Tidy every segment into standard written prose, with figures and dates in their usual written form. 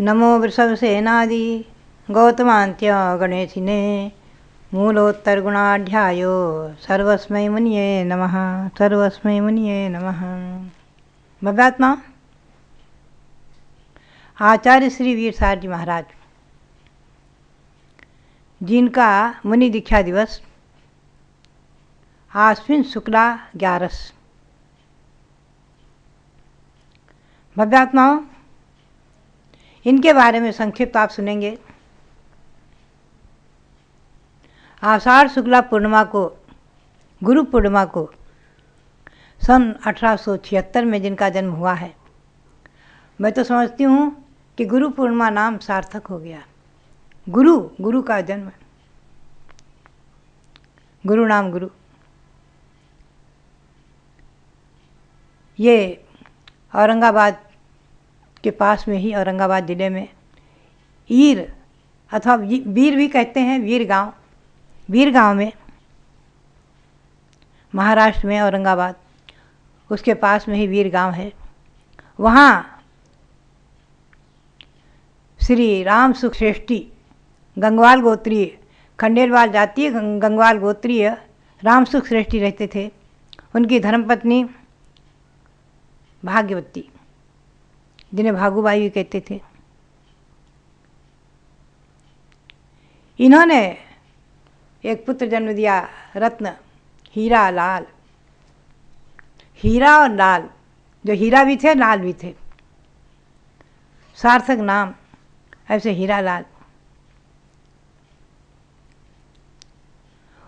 नमो वृषभसेनादि गौतमान्त्य गणेशिने मूलोत्तरगुणाढ्यायो सर्वस्मै मुनिये नमः। सर्वस्मै मुनिये नमः। भव्यात्मा आचार्य श्री वीर सार जी महाराज, जिनका मुनि दीक्षा दिवस आश्विन शुक्ला 11। भव्यात्माओं, इनके बारे में संक्षिप्त आप सुनेंगे। आषाढ़ शुक्ला पूर्णिमा को, गुरु पूर्णिमा को सन 1876 में जिनका जन्म हुआ है, मैं तो समझती हूँ कि गुरु पूर्णिमा नाम सार्थक हो गया। गुरु का जन्म, गुरु नाम गुरु। ये औरंगाबाद के पास में ही, औरंगाबाद ज़िले में ईर अथवा वीर भी कहते हैं, वीर गांव में, महाराष्ट्र में औरंगाबाद, उसके पास में ही वीर गांव है। वहाँ श्री राम सुख श्रेष्ठी गंगवाल गोत्रीय, खंडेलवाल जातीय गंगवाल गोत्रीय राम सुख श्रेष्ठी रहते थे। उनकी धर्मपत्नी भाग्यवती, जिन्हें भागुबाई भी कहते थे। इन्होंने एक पुत्र जन्म दिया, रत्न, हीरा, लाल। हीरा और लाल, जो हीरा भी थे लाल भी थे, सार्थक नाम ऐसे हीरा लाल।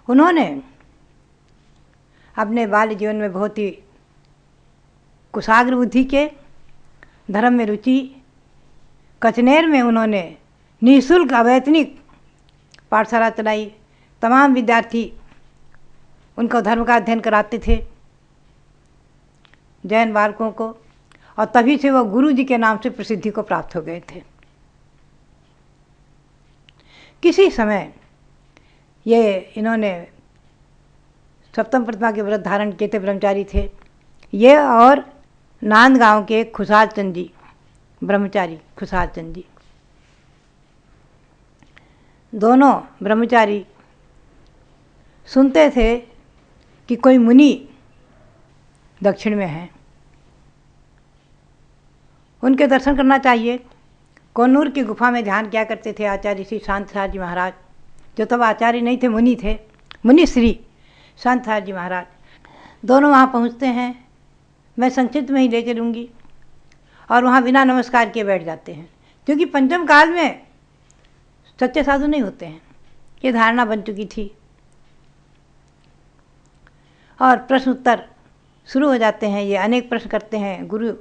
उन्होंने अपने बाल्य जीवन में बहुत ही कुशाग्र बुद्धि के, धर्म में रुचि, कचनेर में उन्होंने निःशुल्क अवैतनिक पाठशाला चलाई। तमाम विद्यार्थी उनको धर्म का अध्ययन कराते थे, जैन बालकों को, और तभी से वो गुरु जी के नाम से प्रसिद्धि को प्राप्त हो गए थे। किसी समय ये इन्होंने सप्तम प्रतिमा के व्रत धारण किए थे, ब्रह्मचारी थे ये, और नांदगांव के खुशहाल चंद जी, ब्रह्मचारी खुशहाल चंद जी, दोनों ब्रह्मचारी सुनते थे कि कोई मुनि दक्षिण में है, उनके दर्शन करना चाहिए। कोन्नूर की गुफा में ध्यान किया करते थे आचार्य श्री शांतसार जी महाराज, जो तब आचार्य नहीं थे, मुनि थे, मुनि श्री शांतसार जी महाराज। दोनों वहाँ पहुँचते हैं, मैं संक्षिप्त में ही ले चलूँगी, और वहाँ बिना नमस्कार किए बैठ जाते हैं, क्योंकि पंचम काल में सच्चे साधु नहीं होते हैं, ये धारणा बन चुकी थी। और प्रश्न उत्तर शुरू हो जाते हैं। ये अनेक प्रश्न करते हैं। गुरु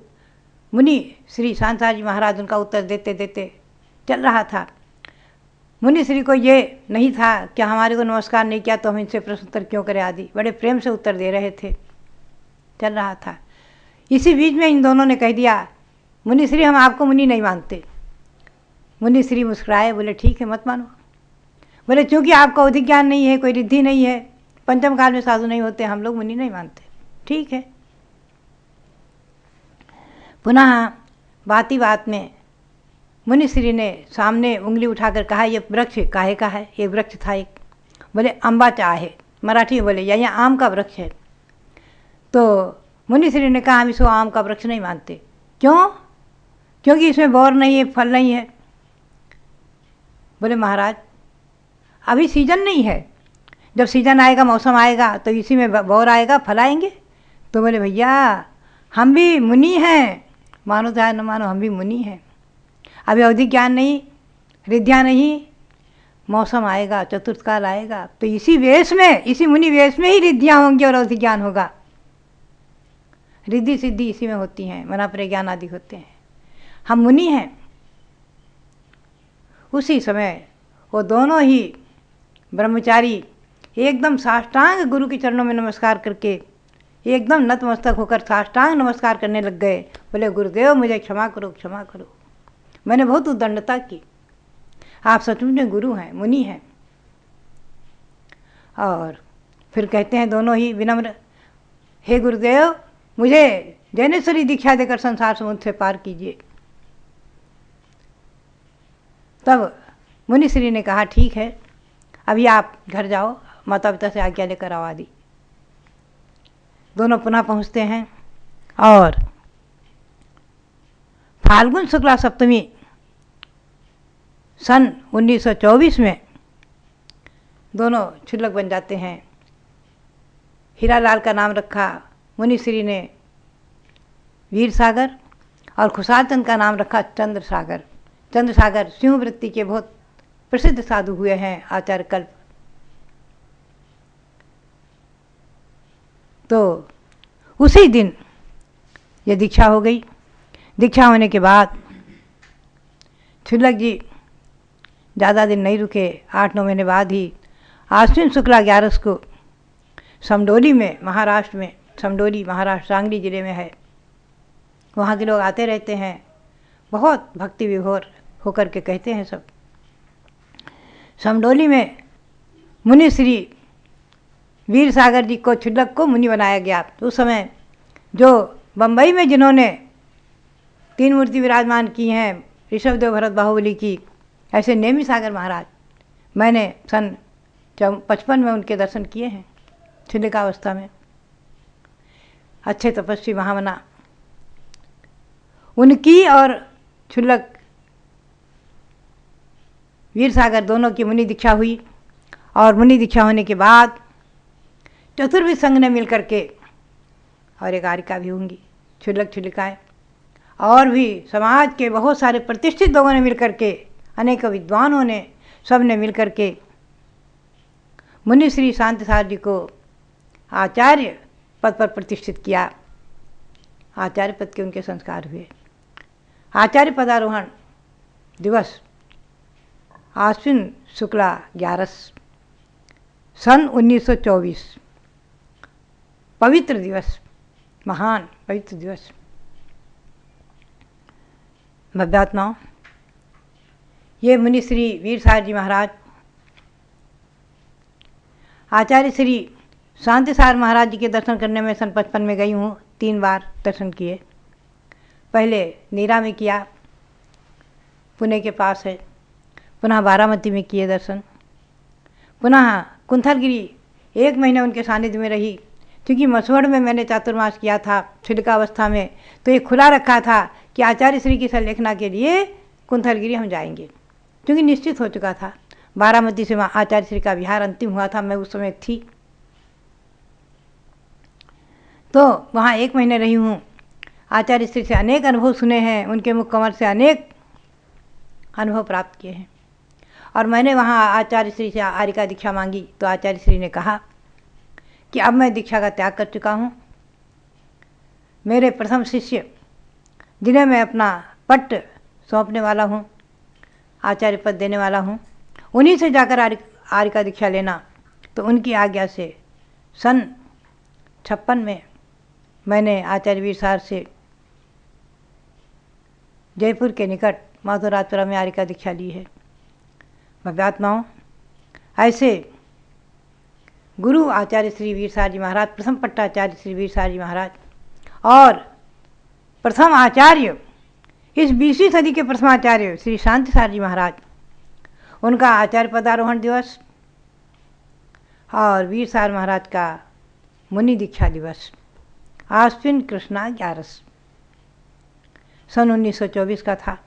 मुनि श्री शांतसार जी महाराज उनका उत्तर देते देते चल रहा था। मुनि श्री को ये नहीं था कि हमारे को नमस्कार नहीं किया तो हम इनसे प्रश्न उत्तर क्यों करें आदि, बड़े प्रेम से उत्तर दे रहे थे, चल रहा था। इसी बीच में इन दोनों ने कह दिया, मुनि श्री हम आपको मुनि नहीं मानते। मुनि श्री मुस्कुराए, बोले ठीक है मत मानो। बोले क्योंकि आपको अधिक ज्ञान नहीं है, कोई रिद्धि नहीं है, पंचम काल में साधु नहीं होते, हम लोग मुनि नहीं मानते। ठीक है। पुनः बात ही बात में मुनि श्री ने सामने उंगली उठाकर कहा, ये वृक्ष काहे का है? ये वृक्ष था एक। बोले अम्बाचा है, मराठी में बोले, यहाँ आम का वृक्ष है। तो मुनि श्री ने कहा, हम इसको आम का वृक्ष नहीं मानते। क्यों? क्योंकि इसमें बौर नहीं है, फल नहीं है। बोले महाराज अभी सीजन नहीं है, जब सीजन आएगा, मौसम आएगा, तो इसी में बौर आएगा, फल आएंगे। तो बोले भैया हम भी मुनि हैं, मानो चाहे न मानो, हम भी मुनि हैं। अभी अवधि ज्ञान नहीं, रिद्धियाँ नहीं, मौसम आएगा, चतुर्थ काल आएगा, तो इसी वेश में, इसी मुनि वेश में ही रिद्धियाँ होंगी और अवधि ज्ञान होगा। रिद्धि सिद्धि इसी में होती हैं, मना प्रज्ञान आदि होते हैं। हम मुनि हैं। उसी समय वो दोनों ही ब्रह्मचारी एकदम साष्टांग गुरु के चरणों में नमस्कार करके एकदम नतमस्तक होकर साष्टांग नमस्कार करने लग गए। बोले गुरुदेव मुझे क्षमा करो, क्षमा करो, मैंने बहुत उद्दंडता की, आप सचमुच में गुरु हैं, मुनि हैं। और फिर कहते हैं दोनों ही विनम्र, हे गुरुदेव मुझे जैनेश्वरी दीक्षा देकर संसार समुद्र से पार कीजिए। तब मुनिश्री ने कहा ठीक है, अभी आप घर जाओ, माता पिता से आज्ञा लेकर आओ आदि। दोनों पुनः पहुँचते हैं और फाल्गुन शुक्ला सप्तमी सन 1924 में दोनों क्षुल्लक बन जाते हैं। हीरालाल का नाम रखा मुनिश्री ने वीर सागर और खुशाल चंद का नाम रखा चंद्र सागर। चंद्र सागर सिंह वृत्ति के बहुत प्रसिद्ध साधु हुए हैं आचार्य कल्प। तो उसी दिन ये दीक्षा हो गई। दीक्षा होने के बाद क्षुल्लक जी ज़्यादा दिन नहीं रुके, 8-9 महीने बाद ही आश्विन शुक्ला 11 को समडोली में, महाराष्ट्र में, समडोली महाराष्ट्र सांगली जिले में है, वहाँ के लोग आते रहते हैं, बहुत भक्ति विभोर होकर के कहते हैं सब। समडोली में मुनिश्री वीर सागर जी को, क्षुल्लक को मुनि बनाया गया। तो उस समय जो बम्बई में जिन्होंने 3 मूर्ति विराजमान की हैं, ऋषभदेव भरत बाहुबली की, ऐसे नेमी सागर महाराज, मैंने सन 55 में उनके दर्शन किए हैं क्षुल्लकावस्था में। अच्छे तपस्वी महामना, उनकी और क्षुल्लक वीर सागर दोनों की मुनि दीक्षा हुई। और मुनि दीक्षा होने के बाद चतुर्विध संघ ने मिलकर के, और एक आरिका भी होंगी, क्षुल्लक क्षुल्लिकाएँ, और भी समाज के बहुत सारे प्रतिष्ठित लोगों ने मिलकर के, अनेक विद्वानों ने, सब ने मिलकर के मुनिश्री शांतिसार जी को आचार्य पद पर प्रतिष्ठित किया। आचार्य पद के उनके संस्कार हुए। आचार्य पदारोहण दिवस आश्विन शुक्ला 11 सन 1924, पवित्र दिवस, महान पवित्र दिवस। भव्यात्माओं, ये मुनिश्री वीर सागर जी महाराज आचार्य श्री शांतिसार महाराज जी के दर्शन करने में सन 55 में गई हूँ। 3 बार दर्शन किए। पहले नीरा में किया, पुणे के पास है, पुनः बारामती में किए दर्शन, पुनः कुंथलगिरी 1 महीने उनके सानिध्य में रही। क्योंकि मसवड़ में मैंने चातुर्मास किया था क्षुल्लकावस्था में, तो ये खुला रखा था कि आचार्य श्री की संलेखना के लिए कुंथलगिरी हम जाएंगे, क्योंकि निश्चित हो चुका था। बारामती से वहाँ आचार्य श्री का विहार अंतिम हुआ था, मैं उस समय थी, तो वहाँ 1 महीने रही हूँ। आचार्य श्री से अनेक अनुभव सुने हैं, उनके मुख कमल से अनेक अनुभव प्राप्त किए हैं। और मैंने वहाँ आचार्य श्री से आरिका दीक्षा मांगी, तो आचार्य श्री ने कहा कि अब मैं दीक्षा का त्याग कर चुका हूँ। मेरे प्रथम शिष्य जिन्हें मैं अपना पट्ट सौंपने वाला हूँ, आचार्य पद देने वाला हूँ, उन्हीं से जाकर आरिका दीक्षा लेना। तो उनकी आज्ञा से सन 56 में मैंने आचार्य वीर सागर से जयपुर के निकट माधोराजपुरा में आरिका दीक्षा ली है। भव्यात्माओं, ऐसे गुरु आचार्य श्री वीर सागर जी महाराज, प्रथम पट्टाचार्य श्री वीर सागर जी महाराज, और प्रथम आचार्य, इस 20वीं सदी के प्रथम आचार्य श्री शांतिसार जी महाराज, उनका आचार्य पदारोहण दिवस और वीर सागर महाराज का मुनि दीक्षा दिवस आश्विन कृष्णा 11 सन 1924 का था।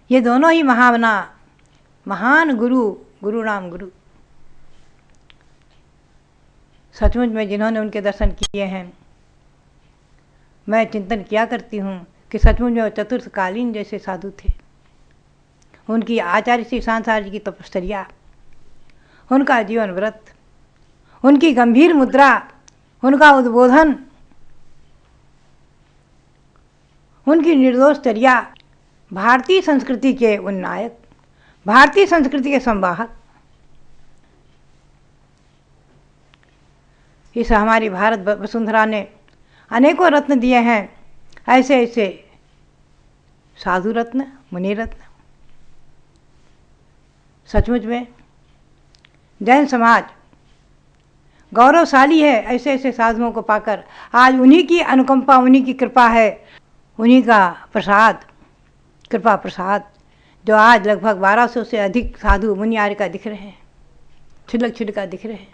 ये दोनों ही महान गुरु नाम गुरु, सचमुच में जिन्होंने उनके दर्शन किए हैं, मैं चिंतन किया करती हूँ कि सचमुच में वो चतुर्थकालीन जैसे साधु थे। उनकी आचार्य श्री शांतिसार जी की तपश्चर्या, उनका जीवन व्रत, उनकी गंभीर मुद्रा, उनका उद्बोधन, उनकी निर्दोष चर्या, भारतीय संस्कृति के उन्नायक, भारतीय संस्कृति के संवाहक। इस हमारी भारत वसुंधरा ने अनेकों रत्न दिए हैं, ऐसे ऐसे साधु रत्न, मुनि रत्न। सचमुच में जैन समाज गौरवशाली है ऐसे ऐसे साधुओं को पाकर। आज उन्हीं की अनुकंपा, उन्हीं की कृपा है, उन्हीं का प्रसाद कृपा प्रसाद, जो आज लगभग 1200 से अधिक साधु मुनि आर्य का दिख रहे हैं, छिलक छिलका दिख रहे हैं,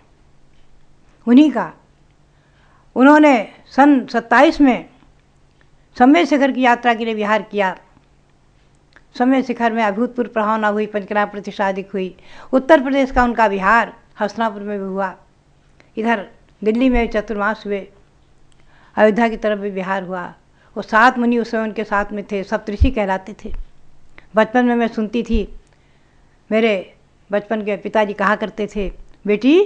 उन्हीं का। उन्होंने सन 27 में समय शिखर की यात्रा के लिए विहार किया। समय शिखर में अभूतपूर्व प्रभावना हुई, पंचकला प्रतिष्ठा अधिक हुई। उत्तर प्रदेश का उनका विहार हस्तिनापुर में भी हुआ, इधर दिल्ली में चतुर्मास हुए, अयोध्या की तरफ भी विहार हुआ। वो 7 मुनि उस समय उनके साथ में थे, सप्तऋषि कहलाते थे। बचपन में मैं सुनती थी, मेरे बचपन के पिताजी कहा करते थे, बेटी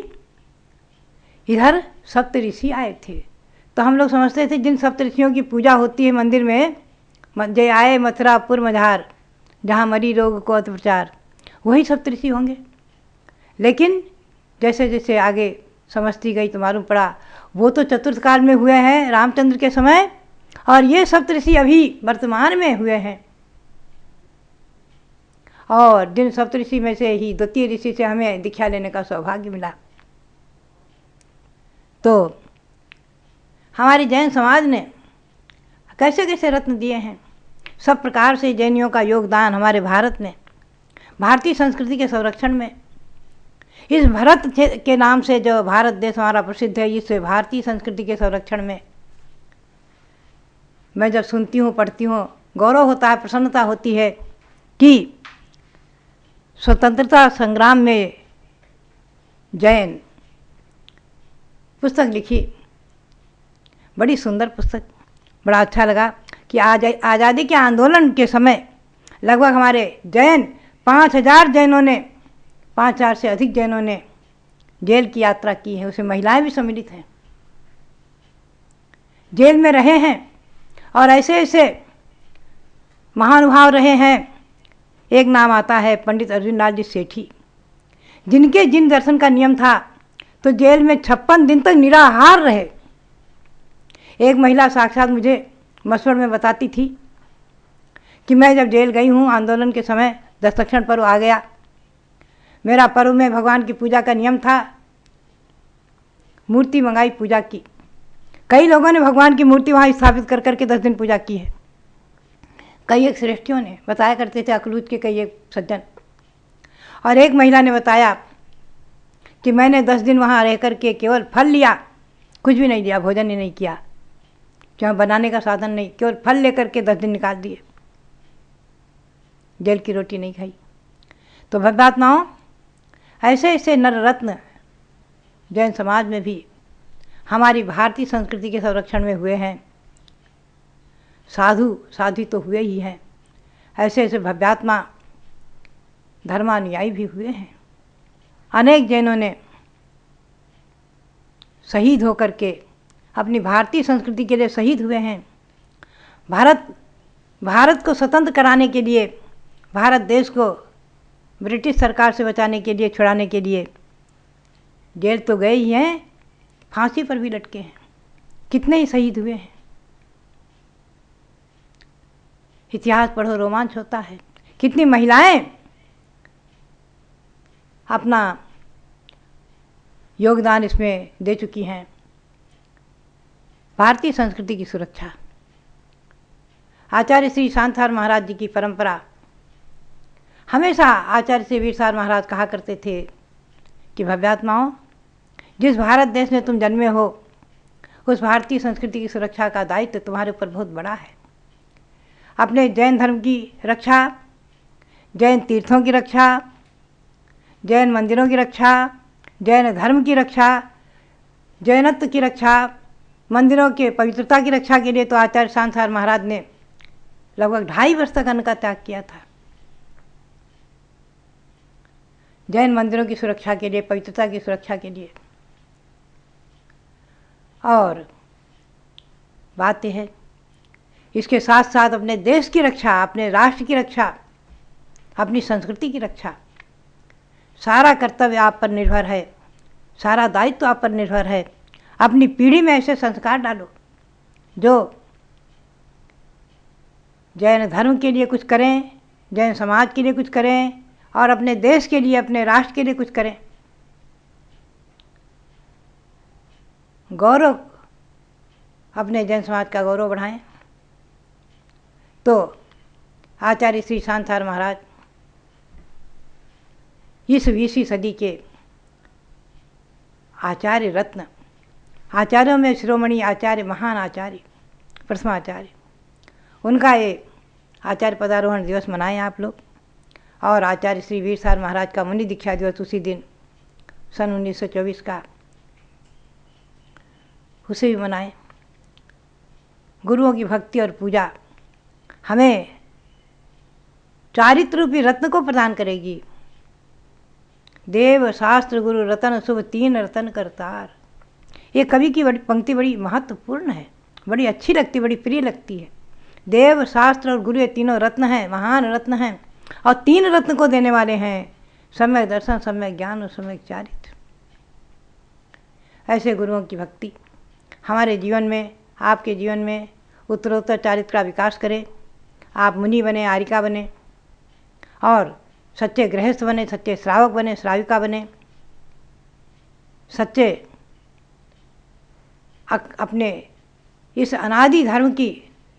इधर सप्तऋषि आए थे। तो हम लोग समझते थे जिन सप्तऋषियों की पूजा होती है मंदिर में, जय आए मथुरापुर मझार, जहाँ मरी रोग को अत प्रचार, वही सप्तऋषि होंगे। लेकिन जैसे जैसे आगे समझती गई तो मालूम पड़ा वो तो चतुर्थ काल में हुए हैं रामचंद्र के समय, और ये सप्तऋषि अभी वर्तमान में हुए हैं। और जिन सप्तऋषि में से ही द्वितीय ऋषि से हमें दीक्षा लेने का सौभाग्य मिला। तो हमारी जैन समाज ने कैसे कैसे रत्न दिए हैं, सब प्रकार से जैनियों का योगदान हमारे भारत में, भारतीय संस्कृति के संरक्षण में। इस भरत के नाम से जो भारत देश हमारा प्रसिद्ध है, इस भारतीय संस्कृति के संरक्षण में मैं जब सुनती हूँ, पढ़ती हूँ, गौरव होता है, प्रसन्नता होती है कि स्वतंत्रता संग्राम में जैन पुस्तक लिखी, बड़ी सुंदर पुस्तक। बड़ा अच्छा लगा कि आज़ादी के आंदोलन के समय लगभग हमारे जैन 5000 जैनों ने, 5000 से अधिक जैनों ने जेल की यात्रा की है, उसमें महिलाएं भी सम्मिलित हैं, जेल में रहे हैं। और ऐसे ऐसे महानुभाव रहे हैं। एक नाम आता है पंडित अर्जुनलाल जी सेठी, जिनके जिन दर्शन का नियम था तो जेल में 56 दिन तक निराहार रहे। एक महिला साक्षात मुझे मसवड़ में बताती थी कि मैं जब जेल गई हूँ आंदोलन के समय, दस्तक्षण पर्व आ गया, मेरा पर्व में भगवान की पूजा का नियम था, मूर्ति मंगाई, पूजा की। कई लोगों ने भगवान की मूर्ति वहाँ स्थापित कर करके 10 दिन पूजा की है। कई एक श्रेष्ठियों ने बताया करते थे, अकलूज के कई एक सज्जन। और एक महिला ने बताया कि मैंने 10 दिन वहाँ रह करके केवल फल लिया, कुछ भी नहीं लिया, भोजन ही नहीं किया, क्यों बनाने का साधन नहीं, केवल फल लेकर के 10 दिन निकाल दिए, जेल की रोटी नहीं खाई। तो भद्रात्माओं, ऐसे ऐसे नर रत्न जैन समाज में भी हमारी भारतीय संस्कृति के संरक्षण में हुए हैं। साधु साध्वी तो हुए ही हैं, ऐसे ऐसे भव्यात्मा धर्मानुयायी भी हुए हैं। अनेक जैनों ने शहीद होकर के अपनी भारतीय संस्कृति के लिए शहीद हुए हैं। भारत को स्वतंत्र कराने के लिए, भारत देश को ब्रिटिश सरकार से बचाने के लिए, छुड़ाने के लिए जेल तो गए ही हैं, फांसी पर भी लटके हैं। कितने ही शहीद हुए हैं। इतिहास पढ़ो, रोमांच होता है। कितनी महिलाएं अपना योगदान इसमें दे चुकी हैं। भारतीय संस्कृति की सुरक्षा, आचार्य श्री शांतार महाराज जी की परंपरा। हमेशा आचार्य श्री वीरसार महाराज कहा करते थे कि भव्यात्माओं, जिस भारत देश में तुम जन्मे हो, उस भारतीय संस्कृति की सुरक्षा का दायित्व तुम्हारे ऊपर बहुत बड़ा है। अपने जैन धर्म की रक्षा, जैन तीर्थों की रक्षा, जैन मंदिरों की रक्षा, जैन धर्म की रक्षा, जैनत्व की रक्षा, मंदिरों के पवित्रता की रक्षा के लिए तो आचार्य शांतार महाराज ने लगभग 2.5 वर्ष तक अन्न का त्याग किया था। जैन मंदिरों की सुरक्षा के लिए, पवित्रता की सुरक्षा के लिए। और बात यह है, इसके साथ साथ अपने देश की रक्षा, अपने राष्ट्र की रक्षा, अपनी संस्कृति की रक्षा, सारा कर्तव्य आप पर निर्भर है, सारा दायित्व आप पर निर्भर है। अपनी पीढ़ी में ऐसे संस्कार डालो जो जैन धर्म के लिए कुछ करें, जैन समाज के लिए कुछ करें, और अपने देश के लिए, अपने राष्ट्र के लिए कुछ करें। गौरव, अपने जैन समाज का गौरव बढ़ाएं। तो आचार्य श्री शांतार महाराज इस 20वीं सदी के आचार्य रत्न, आचार्यों में शिरोमणि आचार्य, महान आचार्य, प्रथमाचार्य, उनका ये आचार्य पदारोहण दिवस मनाएं आप लोग। और आचार्य श्री वीरसार महाराज का मुनि दीक्षा दिवस उसी दिन सन 1924 का, उसे भी मनाएं। गुरुओं की भक्ति और पूजा हमें चारित्र रूपी रत्न को प्रदान करेगी। देव शास्त्र गुरु रतन शुभ तीन रतन करतार। ये कवि की बड़ी पंक्ति बड़ी महत्वपूर्ण है, बड़ी अच्छी लगती, बड़ी प्रिय लगती है। देव शास्त्र और गुरु ये तीनों रत्न हैं, महान रत्न हैं, और 3 रत्न को देने वाले हैं, सम्यक दर्शन, सम्यक ज्ञान और सम्यक चारित्र। ऐसे गुरुओं की भक्ति हमारे जीवन में, आपके जीवन में उत्तरोत्तर चारित्र का विकास करे। आप मुनि बने, आरिका बने, और सच्चे गृहस्थ बने, सच्चे श्रावक बने, श्राविका बने, सच्चे अपने इस अनादि धर्म की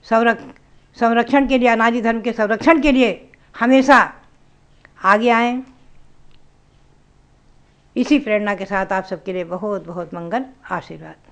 संरक्षण के लिए, अनादि धर्म के संरक्षण के लिए हमेशा आगे आएं। इसी प्रेरणा के साथ आप सबके लिए बहुत बहुत मंगल, आशीर्वाद।